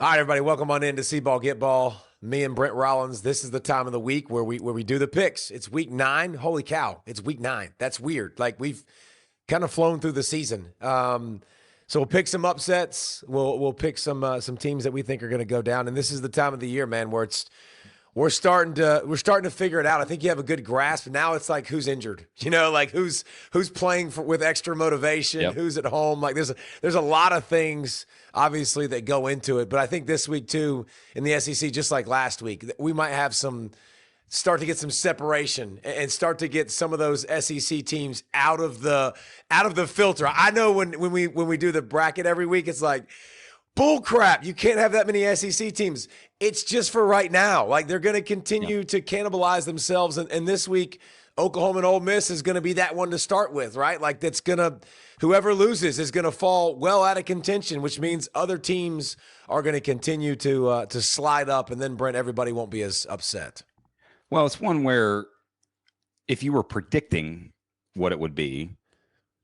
All right, everybody, welcome on in to See Ball Get Ball. Me and Brent Rollins. This is the time of the week where we do the picks. It's week 9. Holy cow, it's week 9. That's weird. Like we've kind of flown through the season. So we'll pick some upsets. We'll pick some teams that we think are going to go down. And this is the time of the year, man, where we're starting to figure it out. I think you have a good grasp. Now it's like who's injured, like who's playing with extra motivation, Yep. who's at home. Like there's a lot of things obviously that go into it. But I think this week too in the SEC, just like last week, we might have start to get some separation and start to get some of those SEC teams out of the filter. I know when we do the bracket every week, it's like, bull crap. You can't have that many SEC teams. It's just for right now. Like they're going to continue to cannibalize themselves. And this week, Oklahoma and Ole Miss is going to be that one to start with, right? Like whoever loses is going to fall well out of contention, which means other teams are going to continue to slide up. And then Brent, everybody won't be as upset. Well, it's one where if you were predicting what it would be,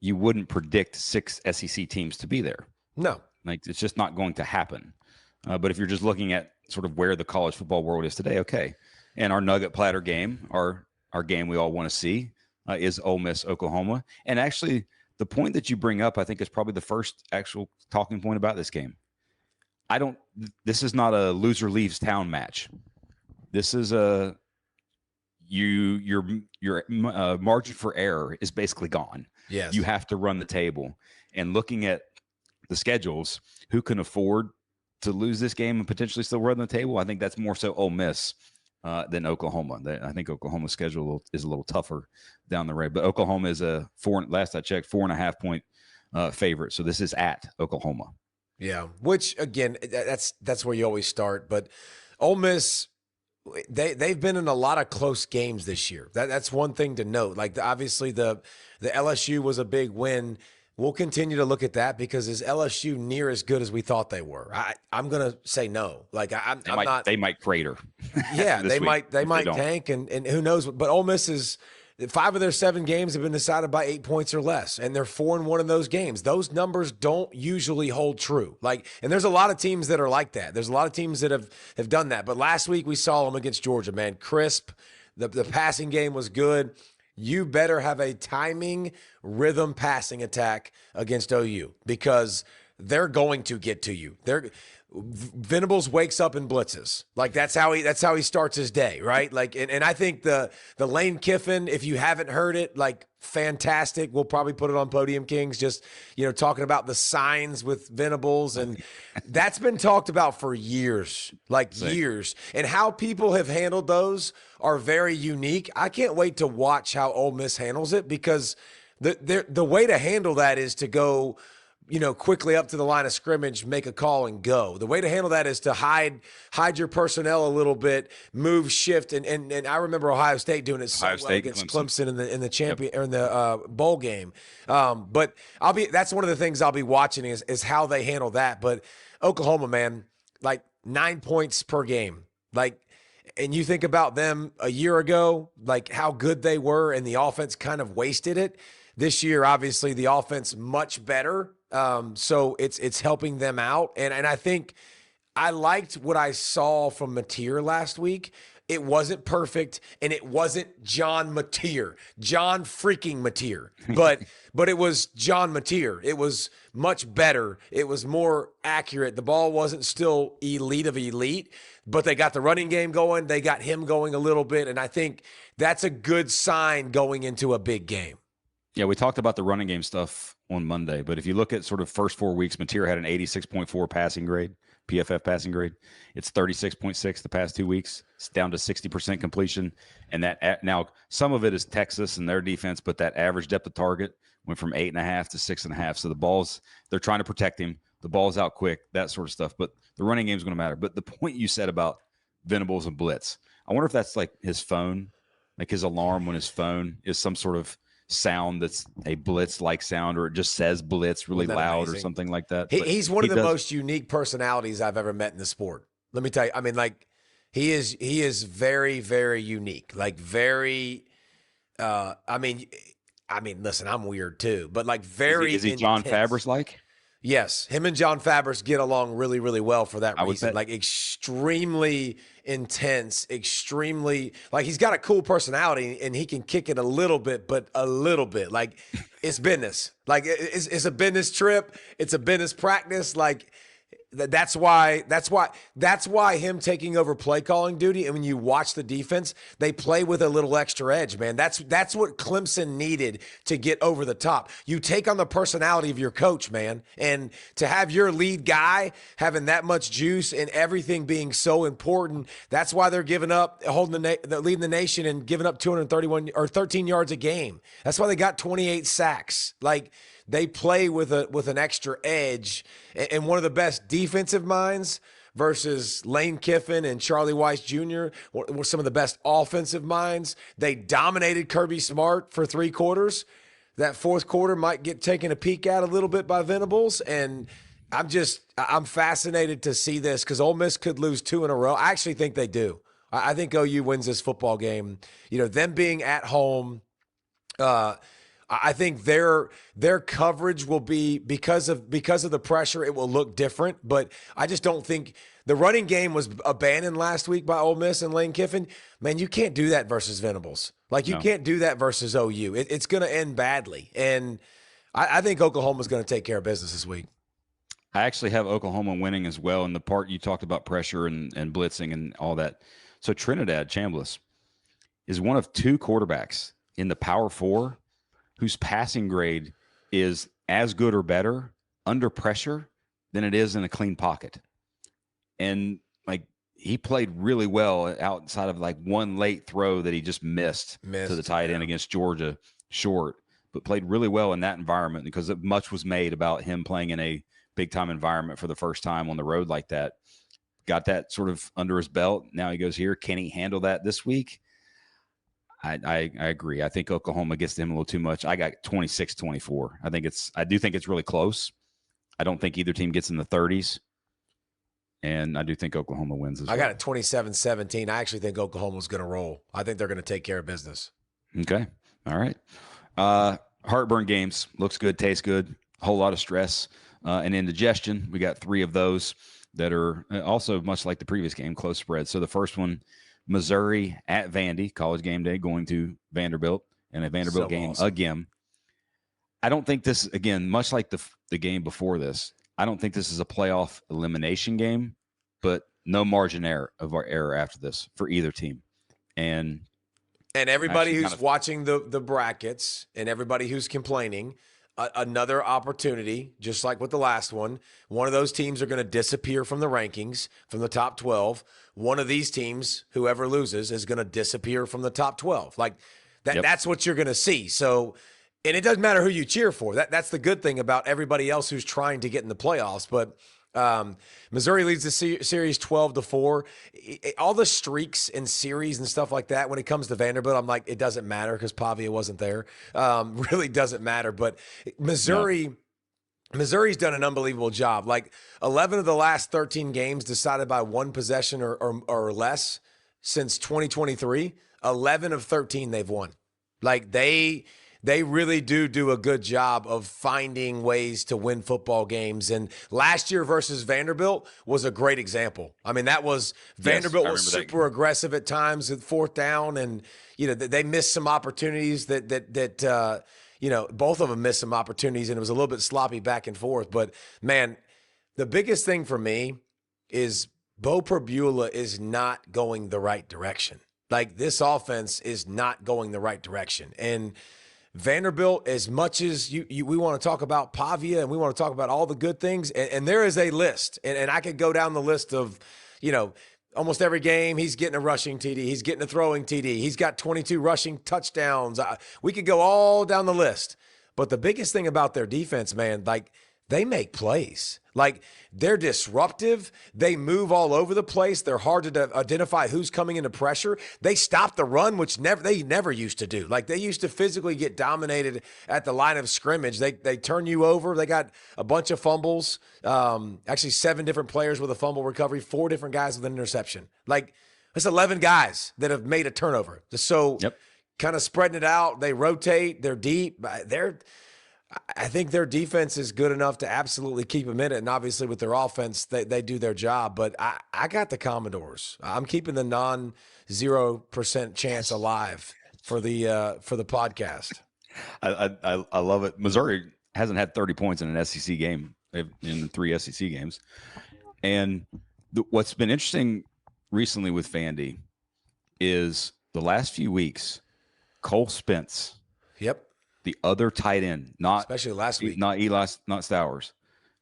you wouldn't predict 6 SEC teams to be there. No. Like it's just not going to happen. But if you're just looking at sort of where the college football world is today, okay. And our nugget platter game, our game we all want to see is Ole Miss-Oklahoma. And actually, the point that you bring up, I think, is probably the first actual talking point about this game. This is not a loser leaves town match. This is your margin for error is basically gone. Yes. You have to run the table. And looking at the schedules, who can afford to lose this game and potentially still run the table? I think that's more so Ole Miss than Oklahoma. I think Oklahoma's schedule is a little tougher down the road, but Oklahoma is last I checked, 4.5 point favorite. So this is at Oklahoma. Yeah, which again, that's where you always start. But Ole Miss, they've been in a lot of close games this year. That's one thing to note. Like obviously the LSU was a big win. We'll continue to look at that because is LSU near as good as we thought they were? I'm going to say no. Like I'm not. They might crater. Yeah, they week, might tank, and who knows? But Ole Miss is 5 of their 7 games have been decided by 8 points or less, and they're 4-1 in those games. Those numbers don't usually hold true. And there's a lot of teams that are like that. There's a lot of teams that have done that. But last week we saw them against Georgia. Man, crisp. The passing game was good. You better have a timing, rhythm passing attack against OU because they're going to get to you. Venables wakes up and blitzes. Like that's how he starts his day, right? Like and I think the Lane Kiffin, if you haven't heard it, like fantastic. We'll probably put it on Podium Kings, just talking about the signs with Venables, and that's been talked about for years, years. And how people have handled those are very unique. I can't wait to watch how Ole Miss handles it because the way to handle that is to go quickly up to the line of scrimmage, make a call and go. The way to handle that is to hide your personnel a little bit, move, shift. And I remember Ohio State doing it so well against Clemson in the champion or in the bowl game. But that's one of the things I'll be watching is how they handle that. But Oklahoma, man, like 9 points per game. And you think about them a year ago, like how good they were and the offense kind of wasted it. This year, obviously, the offense much better. So it's helping them out. And I think I liked what I saw from Mateer last week. It wasn't perfect, and it wasn't John Mateer, John freaking Mateer, but it was John Mateer. It was much better. It was more accurate. The ball wasn't still elite of elite, but they got the running game going. They got him going a little bit, and I think that's a good sign going into a big game. Yeah, we talked about the running game stuff on Monday, but if you look at sort of first 4 weeks, Mateer had an 86.4 passing grade, PFF passing grade. It's 36.6 the past 2 weeks. It's down to 60% completion. And that now some of it is Texas and their defense, but that average depth of target went from 8.5 to 6.5. So they're trying to protect him. The ball's out quick, that sort of stuff. But the running game is going to matter. But the point you said about Venables and blitz, I wonder if that's like his phone, like his alarm when his phone is some sort of sound that's a blitz-like sound, or it just says blitz really loud or something like that. He's one of the most unique personalities I've ever met in the sport. Let me tell you, I mean, like he is very, very unique. Like very, I mean, listen, I'm weird too, but like very. Is he John Fabris like? Yes, him and John Fabris get along really, really well for that I would reason. bet. Like extremely intense, extremely like he's got a cool personality and he can kick it a little bit, but a little bit. Like it's business. Like it's a business trip. It's a business practice. Like that's why him taking over play calling duty. And when you watch the defense, they play with a little extra edge, man. That's what Clemson needed to get over the top. You take on the personality of your coach, man, and to have your lead guy having that much juice and everything being so important. That's why they're giving up, leading the nation and giving up 231 or 13 yards a game. That's why they got 28 sacks. Like. They play with an extra edge, and one of the best defensive minds versus Lane Kiffin and Charlie Weiss Jr. were some of the best offensive minds. They dominated Kirby Smart for 3 quarters. That fourth quarter might get taken a peek at a little bit by Venables, and I'm fascinated to see this because Ole Miss could lose 2 in a row. I actually think they do. I think OU wins this football game. You know, them being at home. I think their coverage will be because of the pressure. It will look different, but I just don't think the running game was abandoned last week by Ole Miss and Lane Kiffin. Man, you can't do that versus Venables. Like you can't do that versus OU. It's going to end badly, and I think Oklahoma's going to take care of business this week. I actually have Oklahoma winning as well. In the part you talked about pressure and blitzing and all that. So Trinidad Chambliss is one of 2 quarterbacks in the Power 4 whose passing grade is as good or better under pressure than it is in a clean pocket. And like he played really well outside of like one late throw that he just missed to the tight end against Georgia short, but played really well in that environment because much was made about him playing in a big time environment for the first time on the road like that. Got that sort of under his belt. Now he goes here. Can he handle that this week? I agree. I think Oklahoma gets them a little too much. I got 26-24. I do think it's really close. I don't think either team gets in the 30s. And I do think Oklahoma wins as well. I got it 27-17. I actually think Oklahoma's going to roll. I think they're going to take care of business. Okay. All right. Heartburn games. Looks good, tastes good. A whole lot of stress and indigestion. We got 3 of those that are also much like the previous game, close spread. So the first one, Missouri at Vandy, college game day, going to Vanderbilt, and a Vanderbilt game again. I don't think this, again, much like the game before this, I don't think this is a playoff elimination game, but no margin of error after this for either team. And everybody who's watching the brackets and everybody who's complaining, another opportunity, just like with the last one. One of those teams are going to disappear from the rankings, from the top 12. One of these teams, whoever loses, is going to disappear from the top 12. Like that. Yep. That's what you're going to see. So, and it doesn't matter who you cheer for. That's the good thing about everybody else who's trying to get in the playoffs. But Missouri leads the series 12-4. All the streaks and series and stuff like that, when it comes to Vanderbilt, I'm like, it doesn't matter because Pavia wasn't there. Really doesn't matter. But Missouri's done an unbelievable job. Like 11 of the last 13 games decided by 1 possession or less since 2023. 11 of 13 they've won. Like they really do a good job of finding ways to win football games. And last year versus Vanderbilt was a great example. I mean, Vanderbilt was super aggressive at times at 4th down, and they missed some opportunities that both of them missed some opportunities, and it was a little bit sloppy back and forth. But man, the biggest thing for me is Bo Perbula is not going the right direction. Like this offense is not going the right direction. And Vanderbilt, as much as we want to talk about Pavia and we want to talk about all the good things, and there is a list, and I could go down the list of, almost every game he's getting a rushing TD, he's getting a throwing TD, he's got 22 rushing touchdowns. We could go all down the list. But the biggest thing about their defense, man, like they make plays. Like they're disruptive. They move all over the place. They're hard to identify who's coming into pressure. They stop the run, which they never used to do. Like they used to physically get dominated at the line of scrimmage. They turn you over. They got a bunch of fumbles. Actually 7 different players with a fumble recovery, 4 different guys with an interception. Like it's 11 guys that have made a turnover. So kind of spreading it out. They rotate. They're deep. I think their defense is good enough to absolutely keep them in it. And obviously with their offense, they do their job. But I got the Commodores. I'm keeping the non-0% chance alive for the podcast. I love it. Missouri hasn't had 30 points in an SEC game in 3 SEC games. And what's been interesting recently with Vandy is the last few weeks, Cole Spence. Yep. The other tight end, especially last week, not Eli, not Stowers,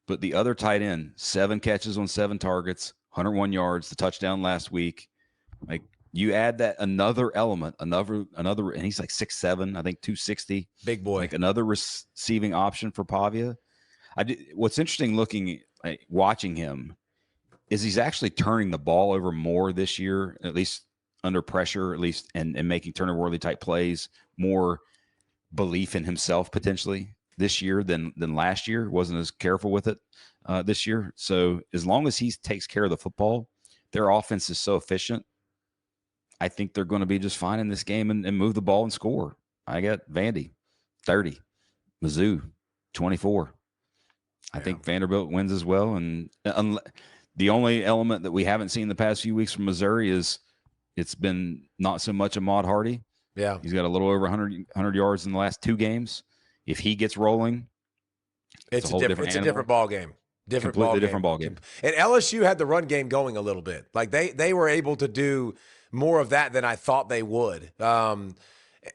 but the other tight end, 7 catches on 7 targets, 101 yards, the touchdown last week. Like you add that another element, another, and he's like 6'7", I think 260, big boy, like another receiving option for Pavia. What's interesting watching him is he's actually turning the ball over more this year, at least under pressure, at least, and making turnover-worthy type plays, more belief in himself potentially this year than last year. Wasn't as careful with it this year. So as long as he takes care of the football, their offense is so efficient. I think they're going to be just fine in this game and move the ball and score. I got Vandy 30, Mizzou 24. I think Vanderbilt wins as well. And the only element that we haven't seen the past few weeks from Missouri is it's been not so much Ahmad Hardy. Yeah. He's got a little over 100 yards in the last 2 games. If he gets rolling, it's a different ball game. Completely different ball game. And LSU had the run game going a little bit. Like they were able to do more of that than I thought they would. And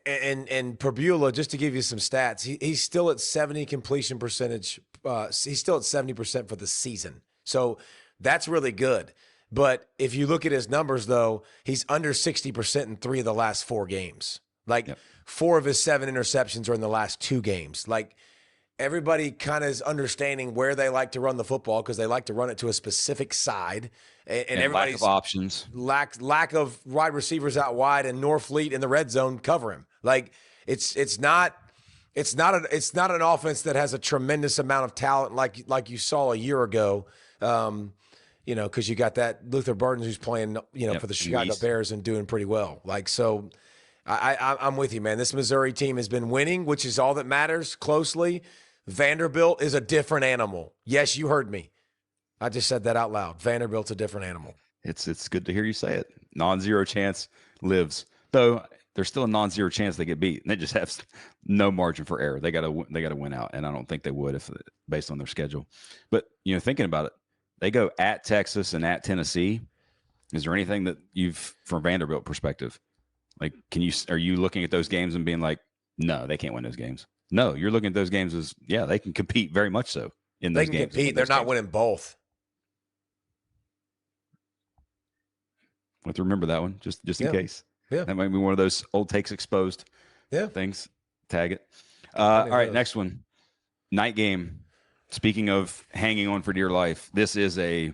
Perbula, just to give you some stats, he's still at 70 completion percentage. He's still at 70% for the season. So that's really good. But if you look at his numbers, though, he's under 60% in 3 of the last 4 games. Like 4 of his 7 interceptions are in the last 2 games. Like everybody kind of is understanding where they like to run the football because they like to run it to a specific side. And everybody's lack of options, lack of wide receivers out wide, and Norfleet in the red zone cover him. Like it's not an offense that has a tremendous amount of talent like you saw a year ago. Because you got that Luther Burden who's playing, for the Chicago Bears and doing pretty well. Like, so I'm with you, man. This Missouri team has been winning, which is all that matters closely. Vanderbilt is a different animal. Yes, you heard me. I just said that out loud. Vanderbilt's a different animal. It's good to hear you say it. Non-zero chance lives. Though there's still a non-zero chance they get beat. And they just have no margin for error. They got to win out. And I don't think they would if based on their schedule. But, thinking about it, they go at Texas and at Tennessee. Is there anything that from Vanderbilt perspective, like, are you looking at those games and being like, no, they can't win those games? No, you're looking at those games as, they can compete very much so in those games. They can compete. They're not winning both. Let's remember that one just in case. Yeah. That might be one of those old takes exposed things. Tag it. All right, next one. Night game. Speaking of hanging on for dear life, this is a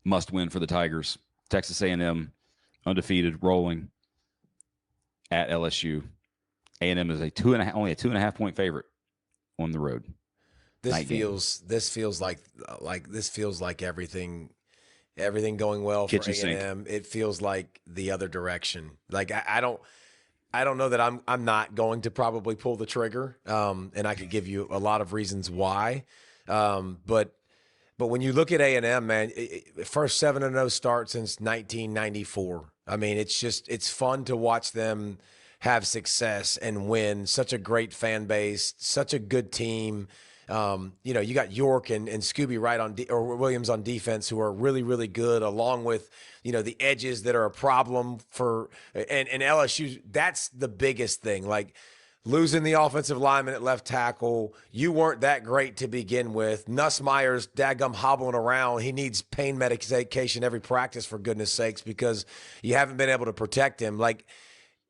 must-win for the Tigers. Texas A&M, undefeated, rolling at LSU. A&M is only a 2.5 point favorite on the road. This feels like everything going well for A&M. It feels like the other direction. Like I don't know that I'm not going to probably pull the trigger, and I could give you a lot of reasons why. But when you look at A&M, man, first 7-0 start since 1994. I mean, it's fun to watch them have success and win. Such a great fan base, such a good team. You got York and Scooby Wright or Williams on defense who are really, really good, along with, the edges that are a problem and LSU. That's the biggest thing. Like losing the offensive lineman at left tackle. You weren't that great to begin with. Nussmeier's daggum hobbling around. He needs pain medication every practice, for goodness sakes, because you haven't been able to protect him. Like,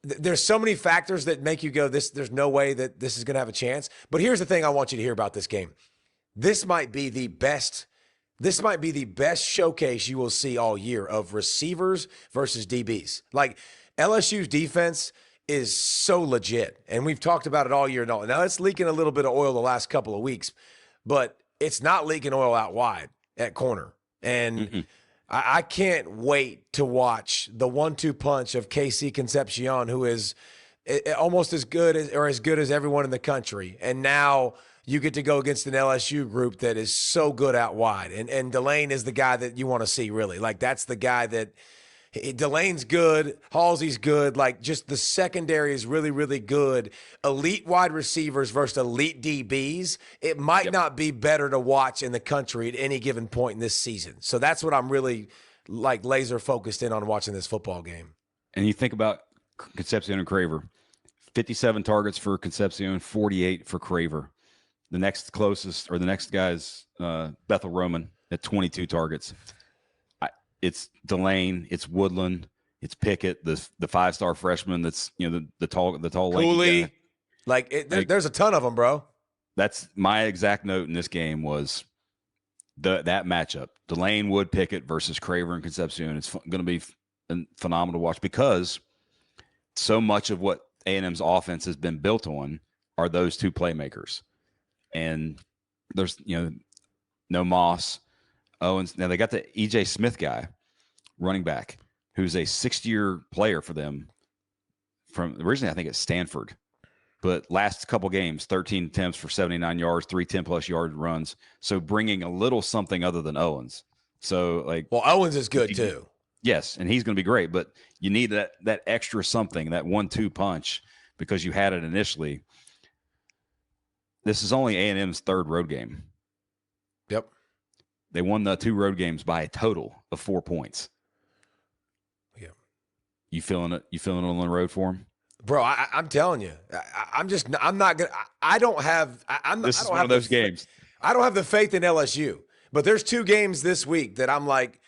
there's so many factors that make you go, there's no way that this is going to have a chance. But here's the thing I want you to hear about this game. This might be the best showcase you will see all year of receivers versus DBs. Like, LSU's defense is so legit, and we've talked about it all year long. Now, it's leaking a little bit of oil the last couple of weeks, but it's not leaking oil out wide at corner. And I can't wait to watch the 1-2 punch of KC Concepcion, who is almost as good as everyone in the country. And now you get to go against an LSU group that is so good out wide. And Delane is the guy that you want to see, really. Like, that's the guy that Delane's good. Halsey's good. Like, just the secondary is really, really good. Elite wide receivers versus elite DBs. It might not be better to watch in the country at any given point in this season. So that's what I'm really, like, laser focused in on watching this football game. And you think about Concepcion and Craver. 57 targets for Concepcion, 48 for Craver. The next closest, or the next guy's Bethel Roman at 22 targets. It's Delane, it's Woodland, it's Pickett, the 5-star freshman that's, the tall Cooley. Guy. There's a ton of them, bro. That's my exact note in this game was that matchup. Delane, Wood, Pickett versus Craver and Concepcion. It's going to be phenomenal to watch because so much of what A&M's offense has been built on are those two playmakers. And there's, no Moss, Owens. Now they got the E.J. Smith guy, running back, who's a 6-year player for them from originally, I think, at Stanford. But last couple games, 13 attempts for 79 yards, 3 10-plus yard runs. So bringing a little something other than Owens. So, well, Owens is good too. Yes, and he's going to be great. But you need that extra something, that 1-2 punch, because you had it initially. This is only A&M's third road game. Yep. They won the 2 road games by a total of 4 points. Yeah. You feeling it? You feeling it on the road for them? Bro, I'm telling you, I'm not going to, I don't have, this is one of those games. I don't have the faith in LSU, but there's 2 games this week that I'm like,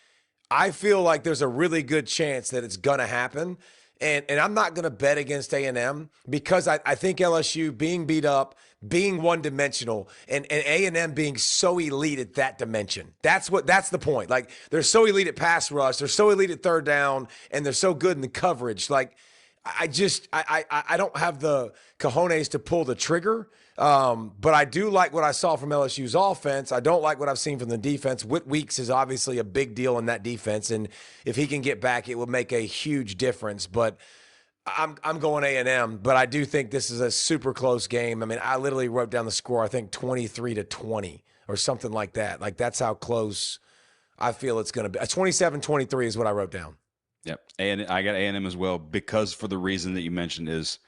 I feel like there's a really good chance that it's going to happen. And I'm not going to bet against A&M because I think LSU being beat up, being one-dimensional, and A&M being so elite at that dimension. That's the point. Like, they're so elite at pass rush, they're so elite at third down, and they're so good in the coverage. Like, I don't have the cojones to pull the trigger. But I do like what I saw from LSU's offense. I don't like what I've seen from the defense. Whit Weeks is obviously a big deal in that defense, and if he can get back, it would make a huge difference. But I'm going A&M, but I do think this is a super close game. I mean, I literally wrote down the score, I think 23-20 or something like that. Like, that's how close I feel it's going to be. 27-23 is what I wrote down. Yep, and I got A&M as well because for the reason that you mentioned is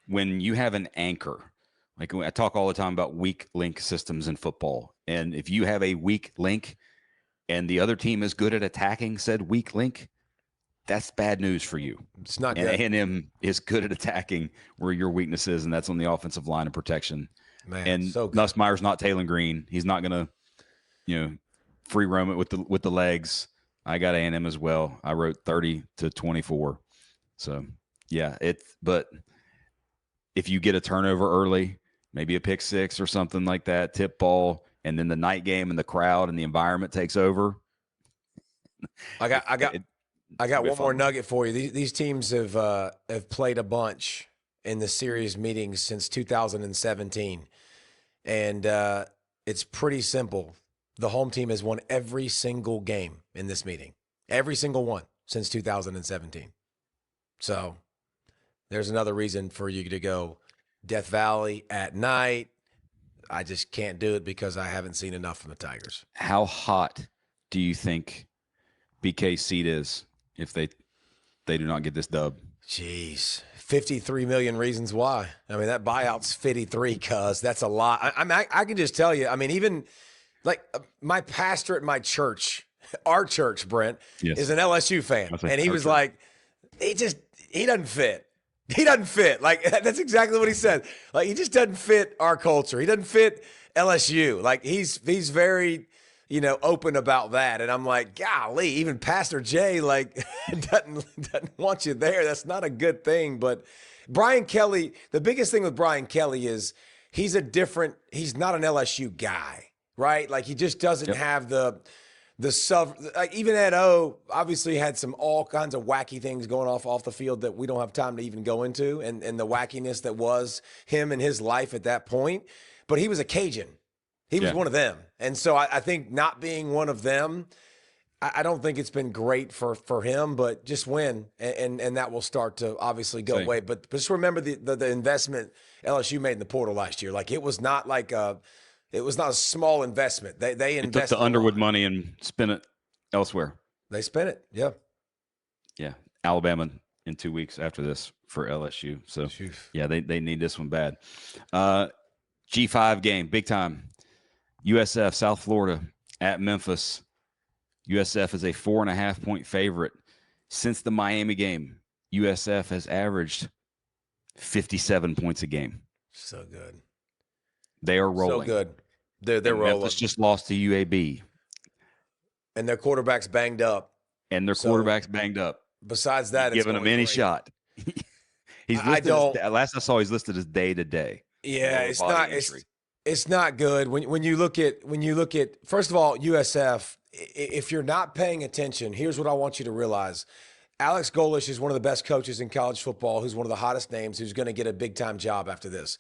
when you have an anchor. Like, I talk all the time about weak link systems in football. And if you have a weak link and the other team is good at attacking said weak link, that's bad news for you. It's not good. And A&M is good at attacking where your weakness is, and that's on the offensive line and protection. Man, and so good. Nussmeier's not Taylon Green. He's not going to, free roam it with the legs. I got A&M as well. I wrote 30-24. So, yeah, but if you get a turnover early, maybe a pick six or something like that, tip ball, and then the night game and the crowd and the environment takes over. I got one more nugget for you. These teams have played a bunch in the series meetings since 2017, and it's pretty simple. The home team has won every single game in this meeting, every single one since 2017. So there's another reason for you to go Death Valley at night. I just can't do it because I haven't seen enough from the Tigers. How hot do you think BK's seat is if they do not get this dub? Jeez, 53 million reasons why. I mean, that buyout's 53, cuz that's a lot. I can just tell you, I mean, even like my pastor at my church, our church, Brent, is an LSU fan. And he was like, he doesn't fit. He doesn't fit. Like, that's exactly what he said. Like, he just doesn't fit our culture. He doesn't fit LSU. Like, he's very, open about that. And I'm like, golly, even Pastor Jay, like, doesn't want you there. That's not a good thing. But Brian Kelly, the biggest thing with Brian Kelly is he's not an LSU guy, right? Like, he just doesn't have the like, even Ed O obviously had all kinds of wacky things going off the field that we don't have time to even go into, and the wackiness that was him and his life at that point. But he was a Cajun. He was one of them. And so I think not being one of them, I don't think it's been great for him, but just win, and that will start to obviously go away. But just remember the investment LSU made in the portal last year. Like it was not a small investment. They It took invested the a Underwood lot. money and spent it elsewhere. They spent it. Yeah. Yeah, Alabama in 2 weeks after this for LSU. So yeah, they need this one bad. G5 game, big time. USF, South Florida at Memphis. USF is a 4.5-point favorite. Since the Miami game, USF has averaged 57 points a game. So good. They are rolling. So good. They're rolling. Memphis just lost to UAB. And their quarterback's banged up. Besides that, giving him any shot. He's listed last I saw, he's listed as day to day. Yeah, it's not good when you look at first of all, USF. If you're not paying attention, here's what I want you to realize. Alex Golish is one of the best coaches in college football, who's one of the hottest names, who's going to get a big-time job after this.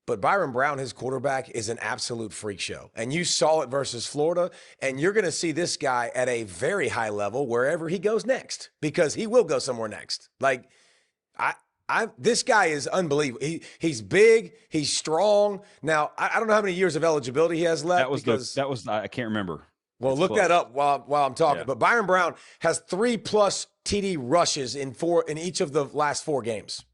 But Byron Brown, his quarterback, is an absolute freak show. And you saw it versus Florida, and you're going to see this guy at a very high level wherever he goes next, because he will go somewhere next. Like, this guy is unbelievable. He's big. He's strong. Now, I don't know how many years of eligibility he has left. That was I can't remember. Well, look that up while I'm talking. Yeah. But Byron Brown has 3+ TD rushes in each of the last 4 games.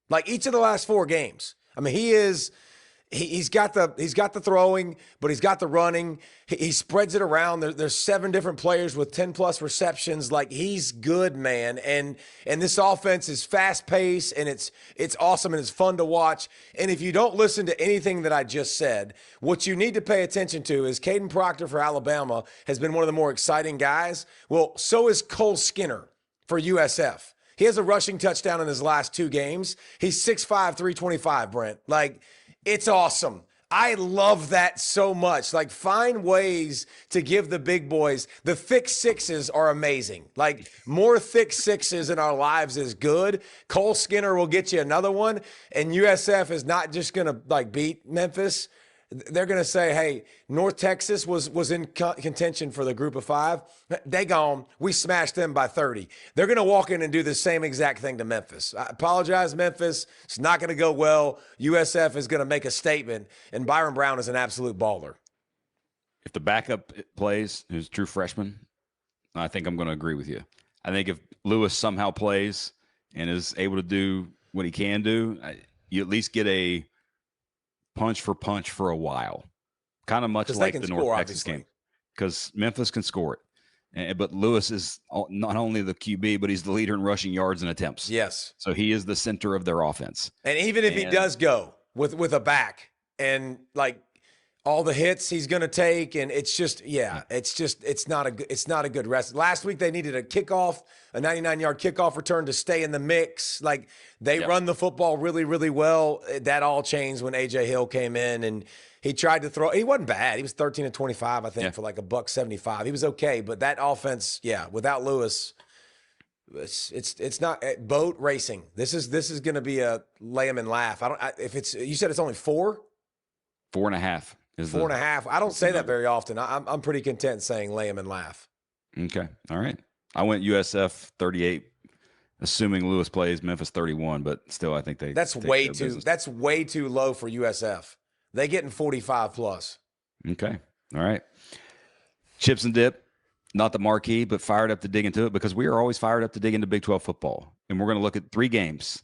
Like each of the last 4 games. I mean, he's got the throwing, but he's got the running. He spreads it around. There's 7 different players with 10+ receptions. Like, he's good, man. And this offense is fast paced, and it's awesome, and it's fun to watch. And if you don't listen to anything that I just said, what you need to pay attention to is Caden Proctor for Alabama has been one of the more exciting guys. Well, so is Cole Skinner for USF. He has a rushing touchdown in his last 2 games. He's 6'5", 325, Brent. Like, it's awesome. I love that so much. Like, find ways to give the big boys. The thick sixes are amazing. Like, more thick sixes in our lives is good. Cole Skinner will get you another one. And USF is not just going to, like, beat Memphis. They're going to say, hey, North Texas was in contention for the group of 5. They gone. We smashed them by 30. They're going to walk in and do the same exact thing to Memphis. I apologize, Memphis. It's not going to go well. USF is going to make a statement, and Byron Brown is an absolute baller. If the backup plays, who's a true freshman, I think I'm going to agree with you. I think if Lewis somehow plays and is able to do what he can do, you at least get a punch for a while, kind of much like the North Texas game, because Memphis can score it. But Lewis is not only the QB, but he's the leader in rushing yards and attempts. Yes. So he is the center of their offense. And even if he does go with a back and like all the hits he's going to take, and it's not a good rest. Last week they needed a 99-yard kickoff return to stay in the mix. Like, they run the football really, really well. That all changed when A.J. Hill came in, and he tried to throw. He wasn't bad. He was 13 of 25, I think, for like $175. He was okay, but that offense, without Lewis, it's not boat racing. This is going to be a lay 'em and laugh. You said it's only 4? 4.5. 4.5. I don't say that very often. I'm pretty content saying lay 'em and laugh. Okay. All right. I went USF 38, assuming Lewis plays, Memphis 31, but still I think that's way too low for USF. They getting 45+. Okay. All right. Chips and dip, not the marquee, but fired up to dig into it, because we are always fired up to dig into Big 12 football. And we're going to look at 3 games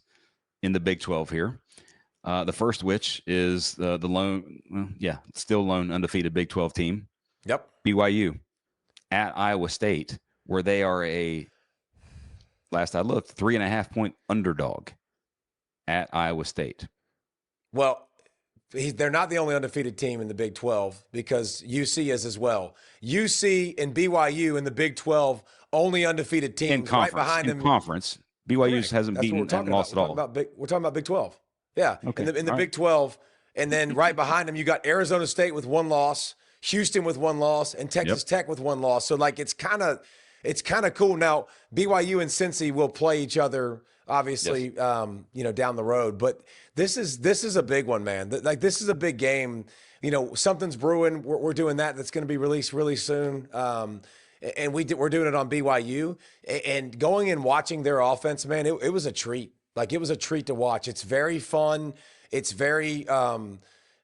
in the Big 12 here. The first, which is the still lone undefeated Big 12 team. Yep. BYU at Iowa State, where they are last I looked, 3.5-point underdog at Iowa State. Well, they're not the only undefeated team in the Big 12, because UC is as well. UC and BYU in the Big 12, only undefeated teams. Right behind them. In conference, BYU hasn't beaten and lost at all. We're talking about Big 12. Yeah, okay. In the Big 12, and then right behind them, you got Arizona State with 1 loss, Houston with 1 loss, and Texas Tech with 1 loss. So, like, it's kind of cool. Now, BYU and Cincy will play each other, obviously, down the road. But this is a big one, man. Like, this is a big game. Something's brewing. We're doing that's going to be released really soon. and we're doing it on BYU, and going and watching their offense, man, it was a treat. Like, it was a treat to watch. It's very fun. It's very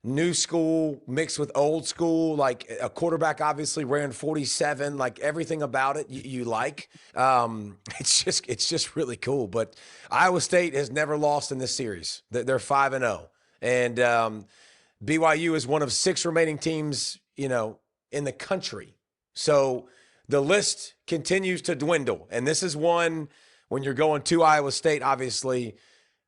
new school mixed with old school. Like, a quarterback obviously ran 47. Like, everything about it you like. It's just really cool. But Iowa State has never lost in this series. They're 5-0, and BYU is one of 6 remaining teams, in the country. So the list continues to dwindle, and this is one. When you're going to Iowa State, obviously,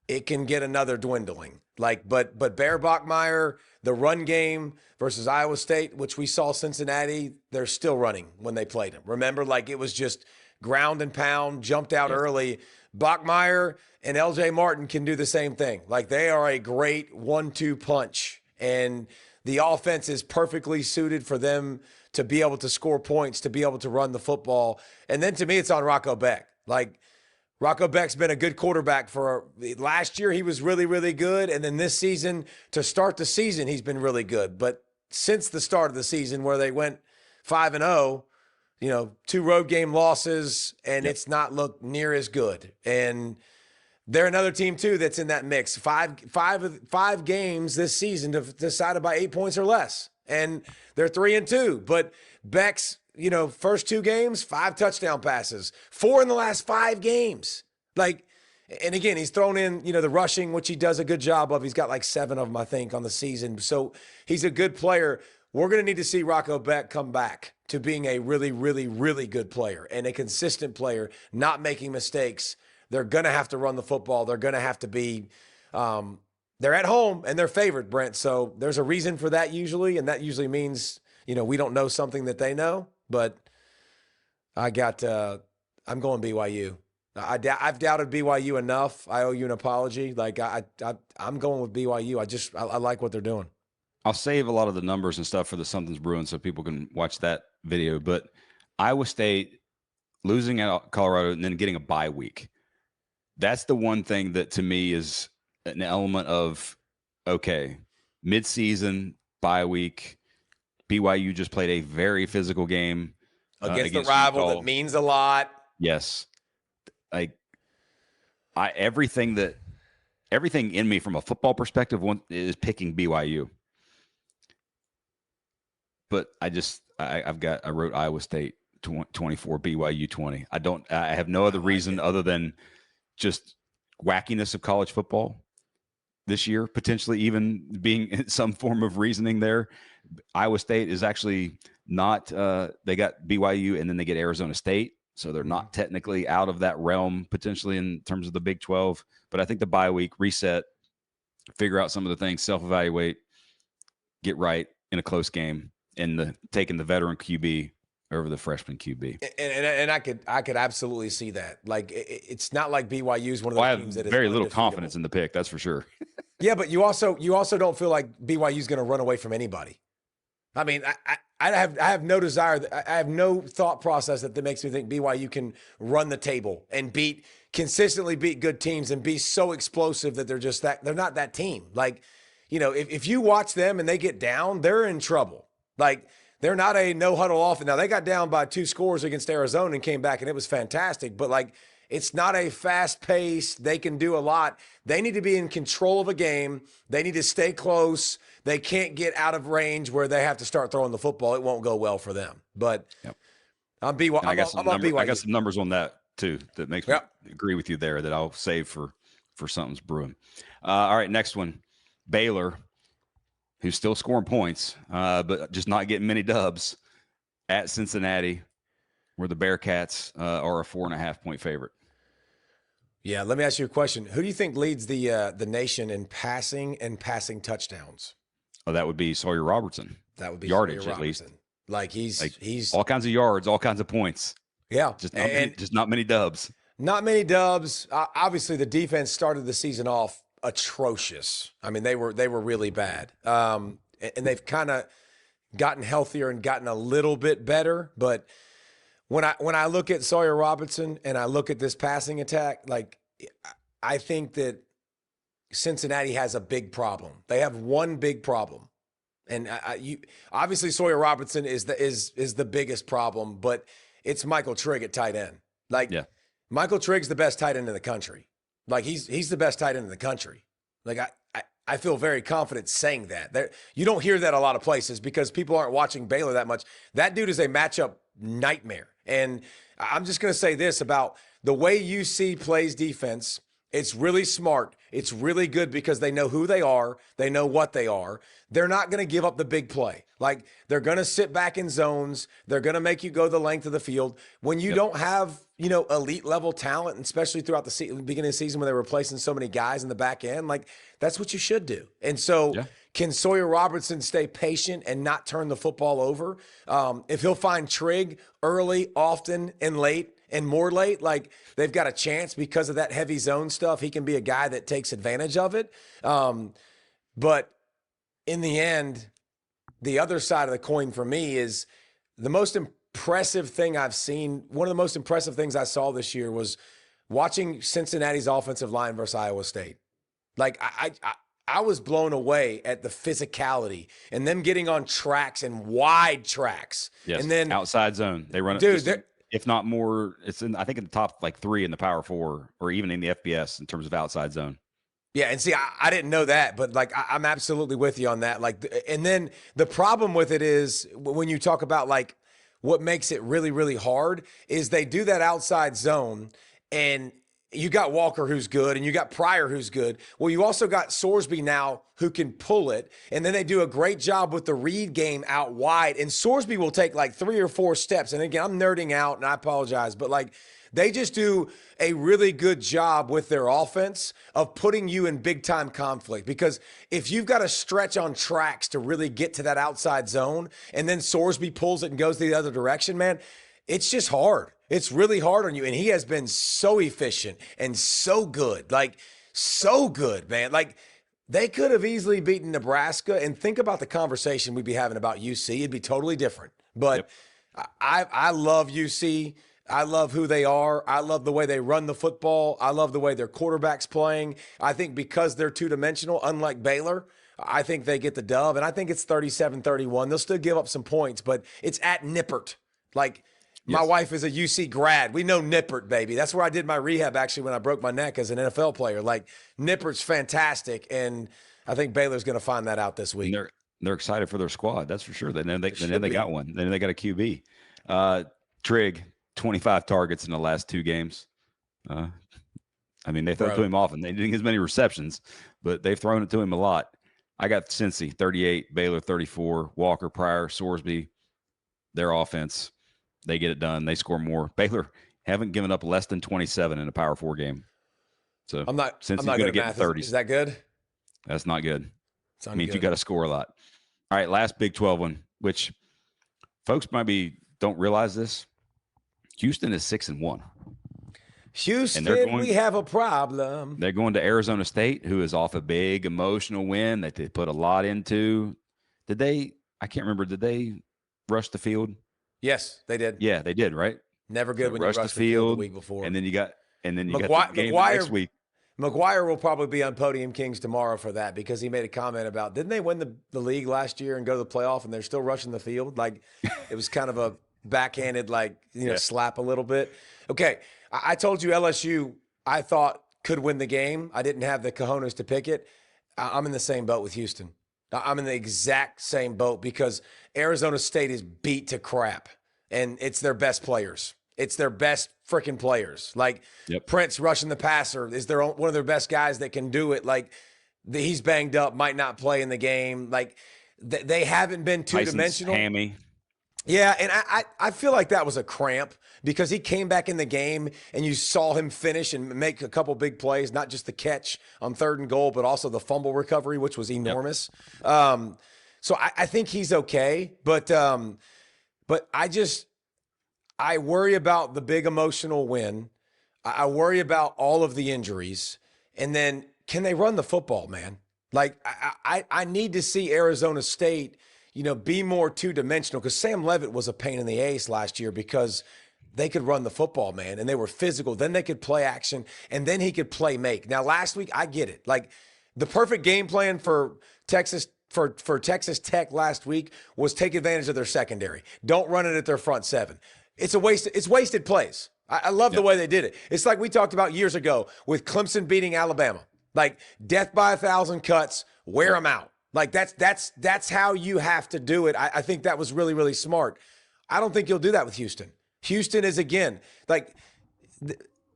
it can get another dwindling. But Bear Bachmeier, the run game versus Iowa State, which we saw Cincinnati, they're still running when they played them. Remember, it was just ground and pound, jumped out early. Bachmeier and LJ Martin can do the same thing. They are a great 1-2 punch, and the offense is perfectly suited for them to be able to score points, to be able to run the football. And then to me, it's on Rocco Beck. Rocco Beck's been a good quarterback last year. He was really, really good. And then this season, to start the season, he's been really good. But since the start of the season, where they went 5-0, 2 road game losses, and it's not looked near as good. And they're another team too that's in that mix. Five games this season decided by 8 points or less, and they're 3-2. But Beck's first 2 games, 5 touchdown passes, 4 in the last 5 games. And again, he's thrown in, the rushing, which he does a good job of. He's got 7 of them, I think, on the season. So he's a good player. We're going to need to see Rocco Beck come back to being a really, really, really good player and a consistent player, not making mistakes. They're going to have to run the football. They're going to have to be they're at home and they're favored, Brent. So there's a reason for that usually, and that usually means, we don't know something that they know. But I'm going BYU. I've doubted BYU enough. I owe you an apology. I'm going with BYU. I like what they're doing. I'll save a lot of the numbers and stuff for the Something's Brewing so people can watch that video. But Iowa State losing at Colorado and then getting a bye week. That's the one thing that to me is an element of, okay, midseason, bye week. BYU just played a very physical game against the rival Utah. That means a lot. Yes. Everything in me from a football perspective is picking BYU. But I wrote Iowa State 24, BYU 20. I have no other reason other than just wackiness of college football this year, potentially even being some form of reasoning there. Iowa State is actually not, they got BYU and then they get Arizona State. So they're not technically out of that realm potentially in terms of the Big 12. But I think the bye week, reset, figure out some of the things, self-evaluate, get right in a close game, and taking the veteran QB over the freshman QB. And I could absolutely see that. It's not like BYU is one of those teams that is very little confidence in the pick, that's for sure. Yeah, but you also don't feel like BYU is going to run away from anybody. I mean, I have no desire. I have no thought process that makes me think BYU can run the table and consistently beat good teams and be so explosive that they're not that team. If you watch them and they get down, they're in trouble. They're not a no huddle offense. Now they got down by 2 scores against Arizona and came back and it was fantastic. But it's not a fast pace. They can do a lot. They need to be in control of a game. They need to stay close. They can't get out of range where they have to start throwing the football. It won't go well for them. But I'm BYU. I got some numbers on that too that makes me agree with you there that I'll save for Something's Brewing. All right, next one. Baylor, who's still scoring points, but just not getting many dubs, at Cincinnati, where the Bearcats are a 4.5-point favorite. Yeah, let me ask you a question. Who do you think leads the nation in passing and passing touchdowns? Oh, that would be Sawyer Robertson. That would be yardage Sawyer at least. He's all kinds of yards, all kinds of points. Yeah, just not many dubs. Not many dubs. Obviously, the defense started the season off atrocious. I mean, they were really bad. And they've kind of gotten healthier and gotten a little bit better. But when I look at Sawyer Robertson and I look at this passing attack, I think that Cincinnati has a big problem. They have one big problem, and obviously Sawyer Robertson is the biggest problem. But it's Michael Trigg at tight end. Like, Yeah. Michael Trigg's the best tight end in the country. Like, he's the best tight end in the country. Like, I feel very confident saying that. You don't hear that a lot of places because people aren't watching Baylor that much. That dude is a matchup nightmare. And I'm just going to say this about the way UC plays defense. It's really smart. It's really good because they know who they are. They know what they are. They're not going to give up the big play. Like, they're going to sit back in zones. They're going to make you go the length of the field. When you don't have, elite level talent, and especially throughout the beginning of the season when they were replacing so many guys in the back end, like, that's what you should do. And so can Sawyer Robertson stay patient and not turn the football over? If he'll find Trigg early, often, and late, and more late, like, they've got a chance because of that heavy zone stuff. He can be a guy that takes advantage of it. But in the end, the other side of the coin for me is the most impressive thing I've seen. One of the most impressive things I saw this year was watching Cincinnati's offensive line versus Iowa State. Like, I was blown away at the physicality and them getting on tracks and wide tracks. Yes. And then outside zone. They run it. Dude, if not more, it's I think in the top like 3 in the Power 4 or even in the FBS in terms of outside zone. Yeah, and see, I didn't know that, but like I'm absolutely with you on that. Like, and then the problem with it is when you talk about like what makes it really, really hard is they do that outside zone, and you got Walker who's good, and you got Pryor who's good. Well, you also got Sorsby now who can pull it, and then they do a great job with the read game out wide. And Sorsby will take like 3 or 4 steps. And again, I'm nerding out, and I apologize, but like they just do a really good job with their offense of putting you in big time conflict. Because if you've got to stretch on tracks to really get to that outside zone, and then Sorsby pulls it and goes the other direction, man, it's just hard. It's really hard on you. And he has been so efficient and so good. Like, so good, man. Like, they could have easily beaten Nebraska. And think about the conversation we'd be having about UC. It'd be totally different. But I love UC. I love who they are. I love the way they run the football. I love the way their quarterback's playing. I think because they're two-dimensional, unlike Baylor, I think they get the dub. And I think it's 37-31. They'll still give up some points, but it's at Nippert. Like, my wife is a UC grad. We know Nippert, baby. That's where I did my rehab, actually, when I broke my neck as an NFL player. Like, Nippert's fantastic, and I think Baylor's going to find that out this week. They're excited for their squad, that's for sure. Then they got one. Then they got a QB. Trigg, 25 targets in the last 2 games. I mean, they throw it to him often. They didn't get as many receptions, but they've thrown it to him a lot. I got Cincy, 38, Baylor, 34, Walker, Pryor, Sorsby, their offense. They get it done. They score more. Baylor haven't given up less than 27 in a Power 4 game. So I'm not going to get 30s. Is that good? That's not good. It means you got to score a lot. All right, last Big 12 one, which folks maybe don't realize this. Houston is 6-1. Houston, we have a problem. They're going to Arizona State, who is off a big emotional win that they put a lot into. I can't remember, did they rush the field? Yes, they did. Yeah, they did, right? Never good when you rush the field the week before. And then you got the game next week. McGuire will probably be on Podium Kings tomorrow for that because he made a comment about, didn't they win the league last year and go to the playoff and they're still rushing the field? Like, it was kind of a backhanded, slap a little bit. Okay, I told you LSU I thought could win the game. I didn't have the cojones to pick it. I'm in the same boat with Houston. I'm in the exact same boat because Arizona State is beat to crap, and it's their best players. It's their best freaking players. Like, Prince rushing the passer is one of their best guys that can do it. Like, he's banged up, might not play in the game. Like, they haven't been two-dimensional. Hammy. Yeah, and I feel like that was a cramp because he came back in the game and you saw him finish and make a couple big plays, not just the catch on 3rd and goal, but also the fumble recovery, which was enormous. So I think he's okay, but I worry about the big emotional win. I worry about all of the injuries. And then can they run the football, man? Like, I need to see Arizona State, be more two-dimensional because Sam Leavitt was a pain in the ace last year because they could run the football, man, and they were physical. Then they could play action, and then he could play make. Now, last week, I get it. Like, the perfect game plan for Texas Tech last week was take advantage of their secondary. Don't run it at their front 7. It's wasted plays. I love the way they did it. It's like we talked about years ago with Clemson beating Alabama. Like death by 1,000 cuts, wear them out. Like that's how you have to do it. I think that was really, really smart. I don't think you'll do that with Houston. Houston is, again, like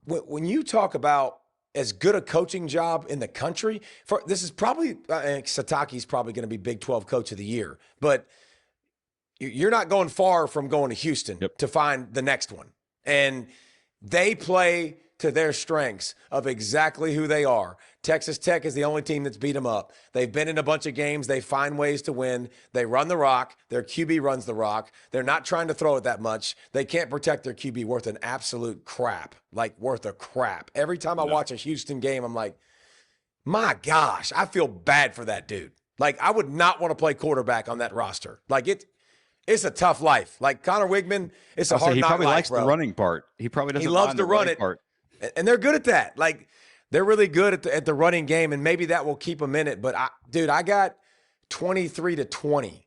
when you talk about as good a coaching job in the country, this is probably, Sataki's probably going to be Big 12 Coach of the Year, but you're not going far from going to Houston to find the next one. And they play to their strengths of exactly who they are. Texas Tech is the only team that's beat them up. They've been in a bunch of games. They find ways to win. They run the rock. Their QB runs the rock. They're not trying to throw it that much. They can't protect their QB worth an absolute crap, like worth a crap. Every time I watch a Houston game, I'm like, my gosh, I feel bad for that dude. Like, I would not want to play quarterback on that roster. Like, it's a tough life. Like Connor Wigman, it's a hard knock life, bro. He probably likes the running part. He probably doesn't. He loves to run it, and they're good at that. Like they're really good at the running game, and maybe that will keep them in it. But I got 23-20,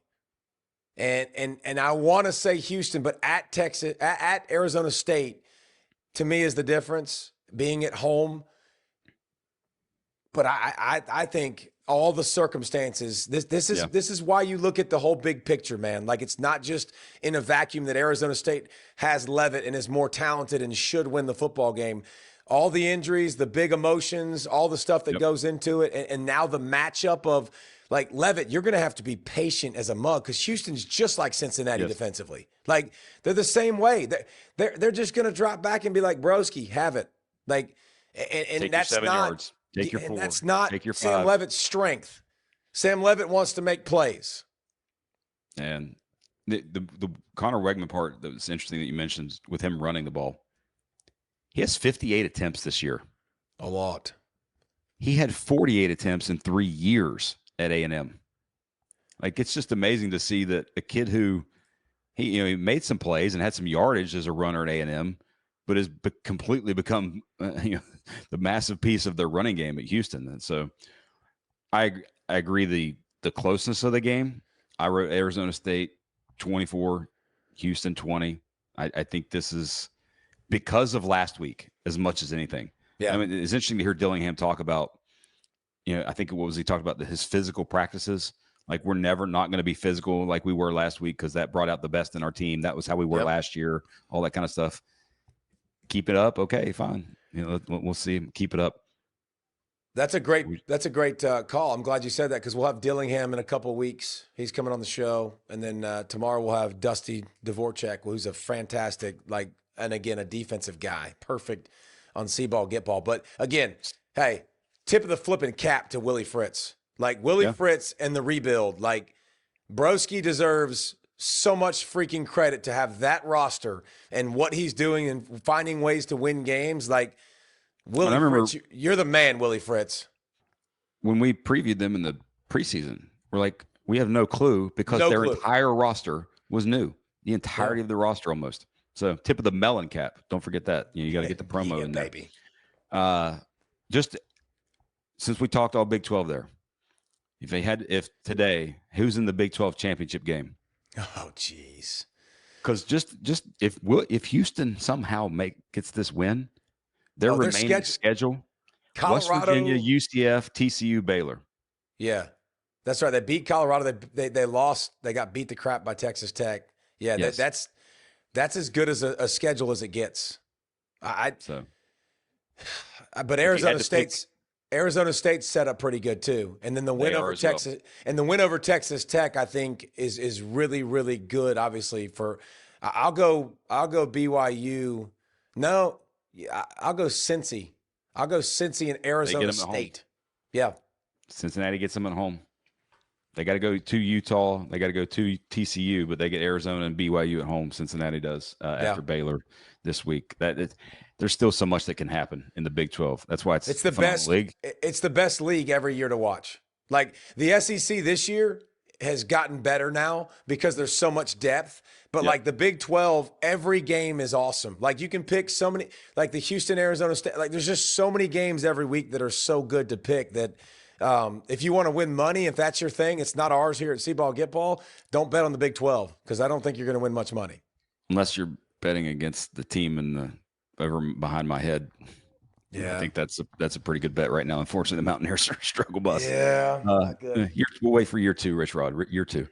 and I want to say Houston, but at Texas, at Arizona State, to me is the difference being at home. But I think all the circumstances, this is why you look at the whole big picture, man. Like it's not just in a vacuum that Arizona State has Leavitt and is more talented and should win the football game. All the injuries, the big emotions, all the stuff that goes into it, and now the matchup of like Leavitt, you're going to have to be patient as a mug because Houston's just like Cincinnati defensively. Like they're the same way. They're just going to drop back and be like, broski, have it. Like, and that's not. Yards. Take your 4. And that's not Take your 5. Sam Leavitt's strength. Sam Leavitt wants to make plays. And the Connor Wegman part that was interesting that you mentioned with him running the ball. He has 58 attempts this year. A lot. He had 48 attempts in 3 years at A&M. Like, it's just amazing to see that a kid who he made some plays and had some yardage as a runner at A&M, but has completely become the massive piece of their running game at Houston. And so I agree the closeness of the game. I wrote Arizona State 24, Houston 20. I think this is because of last week as much as anything. Yeah. I mean, it's interesting to hear Dillingham talk about, I think what was he talked about his physical practices. Like we're never not going to be physical like we were last week because that brought out the best in our team. That was how we were last year, all that kind of stuff. Keep it up. Okay, fine. We'll see. Keep it up. That's a great call. I'm glad you said that because we'll have Dillingham in a couple of weeks. He's coming on the show. And then tomorrow we'll have Dusty Dvorak, who's a fantastic, and again, a defensive guy. Perfect on see-ball, get-ball. But again, hey, tip of the flipping cap to Willie Fritz. Like Willie Fritz and the rebuild. Like Broski deserves so much freaking credit to have that roster and what he's doing and finding ways to win games. Like Willie Fritz, you're the man, Willie Fritz. When we previewed them in the preseason, we're like, we have no clue because their entire roster was new. The entirety of the roster almost. So tip of the melon cap. Don't forget that. You got to get the promo in there. Baby. Just since we talked all Big 12 there, if today, who's in the Big 12 championship game? Oh, geez. Because just if Houston somehow gets this win, their remaining schedule, Colorado, West Virginia, UCF, TCU, Baylor. Yeah, that's right. They beat Colorado. They lost. They got beat the crap by Texas Tech. Yeah, that's as good as a schedule as it gets. But Arizona State's set up pretty good too. And then the win over Texas and the win over Texas Tech, I think, is really, really good. Obviously, I'll go BYU. No, I'll go Cincy. I'll go Cincy and Arizona State. Yeah. Cincinnati gets them at home. They got to go to Utah. They got to go to TCU, but they get Arizona and BYU at home. Cincinnati does after Baylor this week. There's still so much that can happen in the Big 12. That's why it's the best league. It's the best league every year to watch. Like the SEC this year has gotten better now because there's so much depth. But like the Big 12, every game is awesome. Like you can pick so many, like the Houston, Arizona State. Like there's just so many games every week that are so good to pick that if you want to win money, if that's your thing, it's not ours here at See Ball Get Ball. Don't bet on the Big 12 because I don't think you're going to win much money. Unless you're betting against the team in the over behind my head. Yeah. I think that's a pretty good bet right now. Unfortunately, the Mountaineers are a struggle bus. Yeah. Not good. We'll wait for year 2, Rich Rod. Year 2.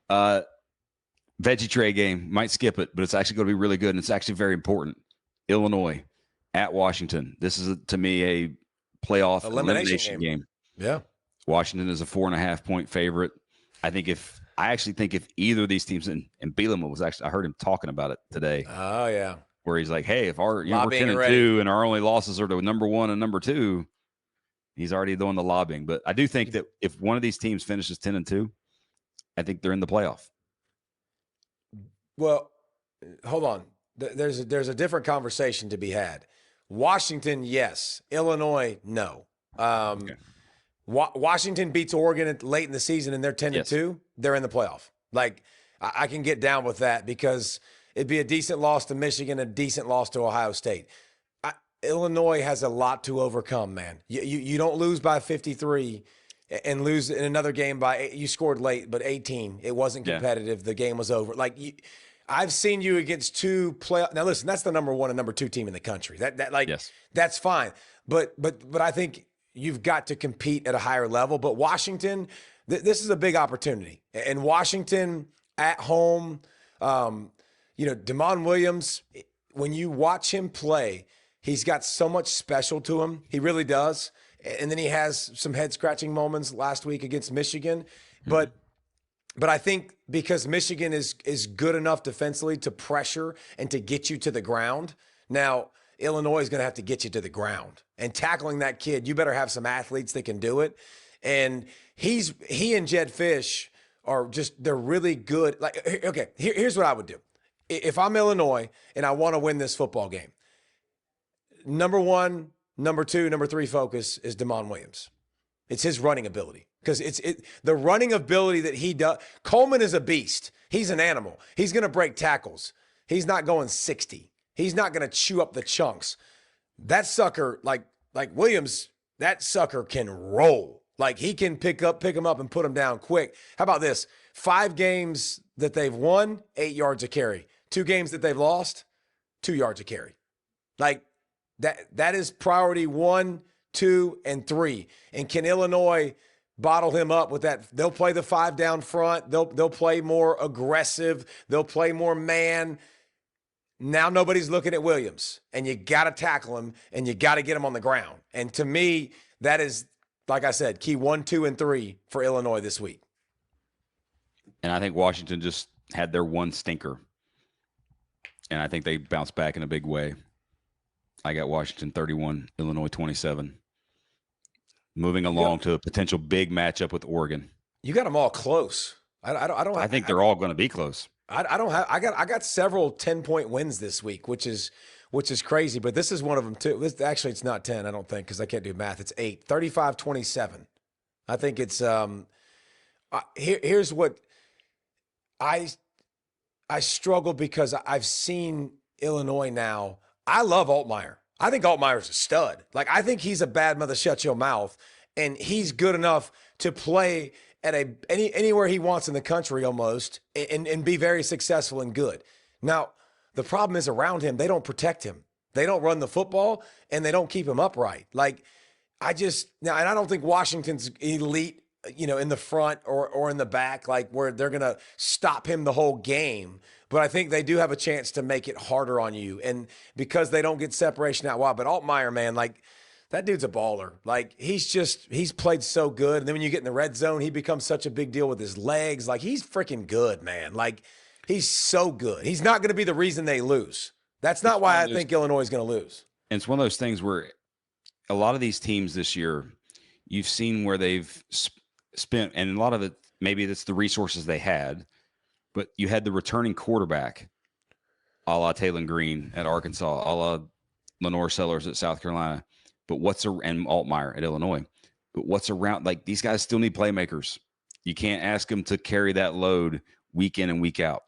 Veggie tray game. Might skip it, but it's actually going to be really good, and it's actually very important. Illinois at Washington. This is, to me, a playoff elimination game. Yeah. Washington is a 4.5-point favorite. I actually think if either of these teams, and Bielema was actually, I heard him talking about it today. Oh, yeah. Where he's like, hey, if we're 10-2 and our only losses are to number 1 and number 2, he's already doing the lobbying. But I do think that if one of these teams finishes 10-2, I think they're in the playoff. Well, hold on. There's a different conversation to be had. Washington, yes. Illinois, no. Okay. Washington beats Oregon late in the season and they're 10-2. Yes. They're in the playoff. Like, I can get down with that because it'd be a decent loss to Michigan, a decent loss to Ohio State. Illinois has a lot to overcome, man. You don't lose by 53 and lose in another game by, you scored late, but 18. It wasn't competitive. Yeah. The game was over. Like, I've seen you against 2 playoff. Now, listen, that's the number 1 and number 2 team in the country. That's fine. But I think you've got to compete at a higher level. But Washington, this is a big opportunity. And Washington at home, Damon Williams, when you watch him play, he's got so much special to him. He really does. And then he has some head-scratching moments last week against Michigan. Mm-hmm. But I think because Michigan is good enough defensively to pressure and to get you to the ground, now Illinois is going to have to get you to the ground. And tackling that kid, you better have some athletes that can do it. And he and Jed Fish are they're really good. Like, okay, here's what I would do. If I'm Illinois and I want to win this football game, number 1, number 2, number 3 focus is Damon Williams. It's his running ability. Because the running ability that he does. Coleman is a beast. He's an animal. He's going to break tackles. He's not going 60. He's not going to chew up the chunks. That sucker, like Williams, that sucker can roll. Like, he can pick him up and put him down quick. How about this? 5 games that they've won, 8 yards a carry. 2 games that they've lost, 2 yards a carry. Like, that is priority 1, 2, and 3. And can Illinois bottle him up with that? They'll play the 5 down front. They'll play more aggressive. They'll play more man. Now nobody's looking at Williams, and you got to tackle him, and you got to get him on the ground. And to me, that is, like I said, key 1, 2, and 3 for Illinois this week. And I think Washington just had their one stinker, and I think they bounced back in a big way. I got Washington 31, Illinois 27. Moving along to a potential big matchup with Oregon. You got them all close. I think they're all going to be close. I got several 10-point wins this week, which is crazy, but this is one of them too. Actually, it's not 10, I don't think, because I can't do math. It's 8, 35-27. I think it's here's what I struggle because I've seen Illinois now. I love Altmaier. I think Altmaier's a stud. Like, I think he's a bad mother shut your mouth, and he's good enough to play at anywhere he wants in the country almost and be very successful and good. Now, the problem is around him, they don't protect him. They don't run the football, and they don't keep him upright. Like, and I don't think Washington's elite, in the front or in the back, like where they're going to stop him the whole game. But I think they do have a chance to make it harder on you. And because they don't get separation out wide. But Altmaier, man, like, that dude's a baller. Like, he's played so good. And then when you get in the red zone, he becomes such a big deal with his legs. Like, he's freaking good, man. Like, he's so good. He's not going to be the reason they lose. That's not why I think Illinois is going to lose. And it's one of those things where a lot of these teams this year, you've seen where they've spent, and a lot of it, maybe that's the resources they had, but you had the returning quarterback, a la Taylon Green at Arkansas, a la Lenore Sellers at South Carolina, and Altmaier at Illinois. But what's around, like, these guys still need playmakers. You can't ask them to carry that load week in and week out.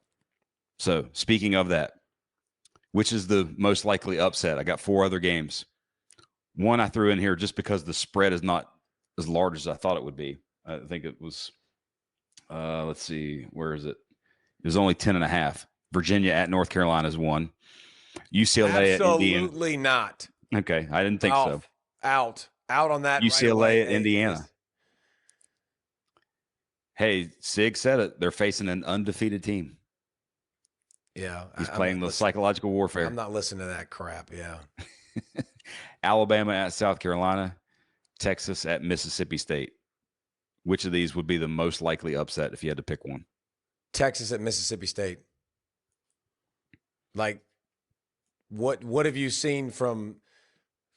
So speaking of that, which is the most likely upset? I got 4 other games. One I threw in here just because the spread is not as large as I thought it would be. I think it was, let's see, where is it? It was only 10.5. Virginia at North Carolina is 1. UCLA at Indiana. Absolutely not. Okay, I didn't think so. Out on that. UCLA right away. at Indiana. Hey, Sig said it. They're facing an undefeated team. Yeah. He's playing the psychological warfare. I'm not listening to that crap. Yeah. Alabama at South Carolina. Texas at Mississippi State. Which of these would be the most likely upset if you had to pick one? Texas at Mississippi State. Like, what have you seen from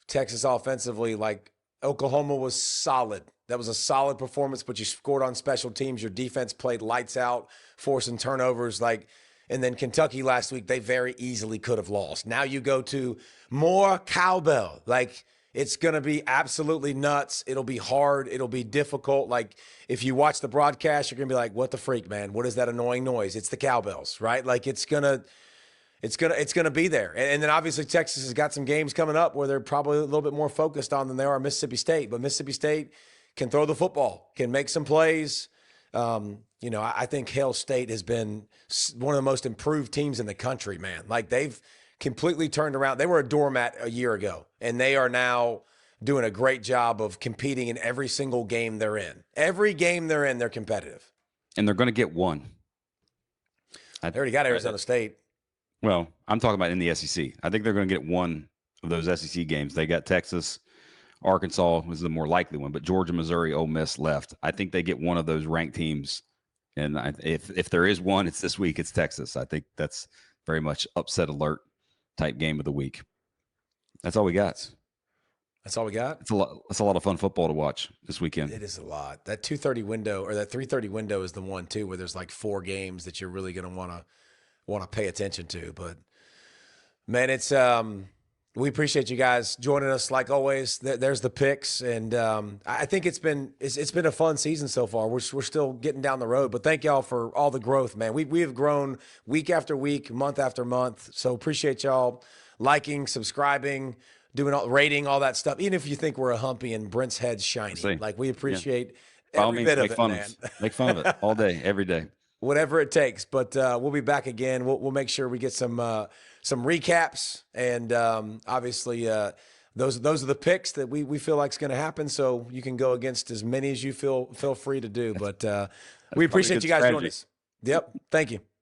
Texas offensively? Like, Oklahoma was solid. That was a solid performance, but you scored on special teams. Your defense played lights out, forcing turnovers. And then Kentucky last week, they very easily could have lost. Now you go to more cowbell. Like, it's going to be absolutely nuts. It'll be hard. It'll be difficult. Like, if you watch the broadcast, you're going to be like, what the freak, man? What is that annoying noise? It's the cowbells, right? Like, it's going to be there. And then obviously Texas has got some games coming up where they're probably a little bit more focused on than they are Mississippi State. But Mississippi State can throw the football, can make some plays. I think Hail State has been one of the most improved teams in the country, man. Like, they've completely turned around. They were a doormat a year ago, and they are now doing a great job of competing in every single game they're in. Every game they're in, they're competitive. And they're going to get one. They already got Arizona State. Well, I'm talking about in the SEC. I think they're going to get one of those SEC games. They got Texas. Arkansas was the more likely one, but Georgia, Missouri, Ole Miss left. I think they get one of those ranked teams. And if there is one, it's this week. It's Texas. I think that's very much upset alert type game of the week. That's all we got. That's all we got. It's a lot of fun football to watch this weekend. It is a lot. That 2:30 window or that 3:30 window is the one too, where there's like 4 games that you're really going to want to pay attention to. But man, it's we appreciate you guys joining us like always. There's the picks, and I think it's been a fun season so far. We're still getting down the road, but thank y'all for all the growth, man. We have grown week after week, month after month. So appreciate y'all liking, subscribing, rating, all that stuff. Even if you think we're a humpy and Brent's head's shiny, like, we appreciate every bit of it, man. Make fun of it all day, every day. Whatever it takes. But we'll be back again. We'll make sure we get some recaps, and obviously those are the picks that we feel like is going to happen. So you can go against as many as you feel free to do. But we appreciate you guys joining us. Yep. Thank you.